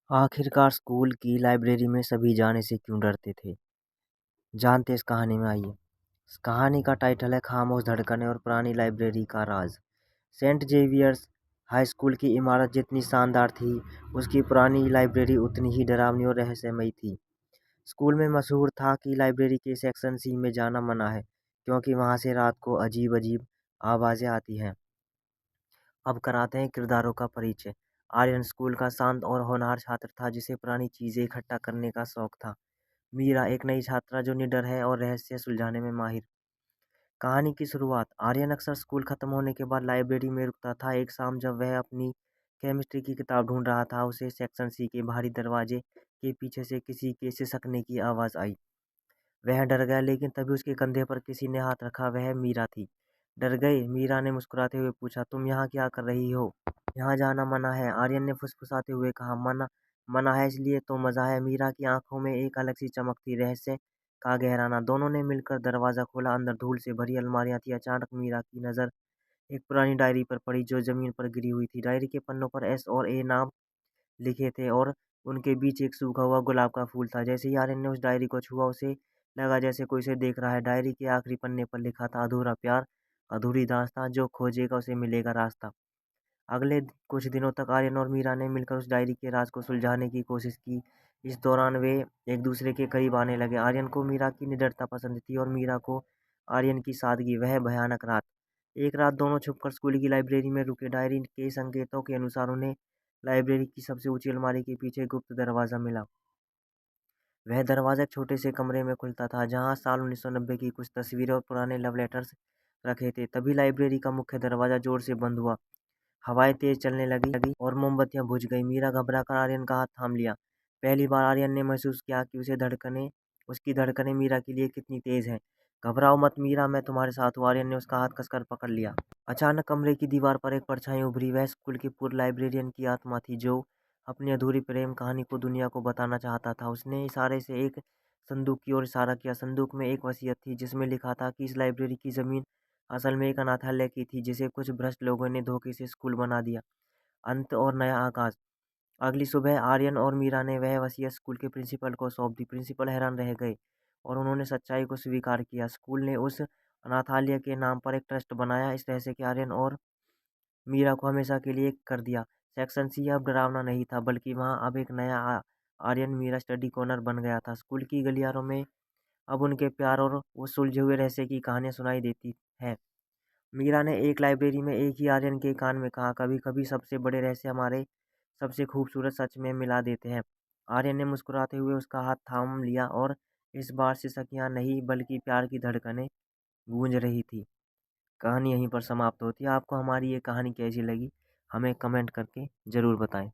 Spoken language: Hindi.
आखिरकार स्कूल की लाइब्रेरी में सभी जाने से क्यों डरते थे? जानते इस कहानी में, आइए। इस कहानी का टाइटल है खामोश धड़कनें और पुरानी लाइब्रेरी का राज। सेंट जेवियर्स हाई स्कूल की इमारत जितनी शानदार थी, उसकी पुरानी लाइब्रेरी उतनी ही डरावनी और रहस्यमयी थी। स्कूल में मशहूर था कि लाइब्रेरी के सेक्शन सी में जाना मना है, क्योंकि वहां से रात को अजीब अजीब आवाजें आती हैं। अब कराते हैं किरदारों का परिचय। आर्यन स्कूल का शांत और होनहार छात्र था, जिसे पुरानी चीजें इकट्ठा करने का शौक था। मीरा एक नई छात्रा जो निडर है और रहस्य सुलझाने में माहिर। कहानी की शुरुआत। आर्यन अक्सर स्कूल खत्म होने के बाद लाइब्रेरी में रुकता था। एक शाम जब वह अपनी केमिस्ट्री की किताब ढूंढ रहा था, उसे सेक्शन सी के भारी दरवाजे के पीछे से किसी के सिसकने की आवाज आई। वह डर गया, लेकिन तभी उसके कंधे पर किसी ने हाथ रखा। वह मीरा थी। डर गए? मीरा ने मुस्कुराते हुए पूछा। तुम यहाँ क्या कर रही हो? यहाँ जाना मना है, आर्यन ने फुसफुसाते हुए कहा। मना? मना है इसलिए तो मजा है। मीरा की आंखों में एक अलग सी चमक थी, रहस्य का गहराना। दोनों ने मिलकर दरवाजा खोला। अंदर धूल से भरी अलमारियां थी। अचानक मीरा की नजर एक पुरानी डायरी पर पड़ी, जो जमीन पर गिरी हुई थी। डायरी के पन्नों पर एस और ए नाम लिखे थे, और उनके बीच एक सूखा हुआ गुलाब का फूल था। जैसे ही आर्यन ने उस डायरी को छुआ, उसे लगा जैसे कोई उसे देख रहा है। डायरी के आखिरी पन्ने पर लिखा था, अधूरा प्यार, अधूरी दास्तां, जो खोजेगा उसे मिलेगा रास्ता। कुछ दिनों तक आर्यन और मीरा ने मिलकर उस डायरी के राज को सुलझाने की कोशिश की। इस दौरान वे एक दूसरे के करीब आने लगे। आर्यन को मीरा की निडरता पसंद थी, और मीरा को आर्यन की सादगी। वह भयानक रात। एक रात दोनों छुपकर स्कूल की लाइब्रेरी में रुके। डायरी के संकेतों के अनुसार उन्हें लाइब्रेरी की सबसे ऊंची अलमारी के पीछे गुप्त दरवाजा मिला। वह दरवाजा एक छोटे से कमरे में खुलता था, जहां साल 1990 की कुछ तस्वीरें और पुराने लव लेटर्स रखे थे। तभी लाइब्रेरी का मुख्य दरवाजा जोर से बंद हुआ। हवाएं तेज चलने लगी और मोमबत्तियां बुझ गई। मीरा घबराकर आर्यन का हाथ थाम लिया। पहली बार आर्यन ने महसूस किया कि उसकी धड़कनें मीरा के लिए कितनी तेज हैं। घबराओ मत मीरा, मैं तुम्हारे साथ हूँ। आर्यन ने उसका हाथ कसकर पकड़ लिया। अचानक कमरे की दीवार पर एक परछाई उभरी। वह स्कूल की पूर्व लाइब्रेरियन की आत्मा थी, जो अपनी अधूरी प्रेम कहानी को दुनिया को बताना चाहता था। उसने इशारे से एक संदूक की ओर इशारा किया। संदूक में एक वसीयत थी, जिसमें लिखा था कि इस लाइब्रेरी की जमीन असल में एक अनाथालय की थी, जिसे कुछ भ्रष्ट लोगों ने धोखे से स्कूल बना दिया। अंत और नया आगाज। अगली सुबह आर्यन और मीरा ने वह वसीयत स्कूल के प्रिंसिपल को सौंप दी। प्रिंसिपल हैरान रह गए, और उन्होंने सच्चाई को स्वीकार किया। स्कूल ने उस अनाथालय के नाम पर एक ट्रस्ट बनाया। इस तरह से कि आर्यन और मीरा को हमेशा के लिए कर दिया। सेक्शन सी अब डरावना नहीं था, बल्कि वहाँ अब एक नया आर्यन मीरा स्टडी कॉर्नर बन गया था। स्कूल की गलियारों में अब उनके प्यार और वो सुलझे हुए रहस्य की कहानियां सुनाई देती है। मीरा ने एक लाइब्रेरी में एक ही आर्यन के कान में कहा, कभी कभी सबसे बड़े रहस्य हमारे सबसे खूबसूरत सच में मिला देते हैं। आर्यन ने मुस्कुराते हुए उसका हाथ थाम लिया, और इस बार सिसकियां नहीं, बल्कि प्यार की धड़कनें गूंज रही थी। कहानी यहीं पर समाप्त होती है। आपको हमारी ये कहानी कैसी लगी, हमें कमेंट करके ज़रूर बताएं।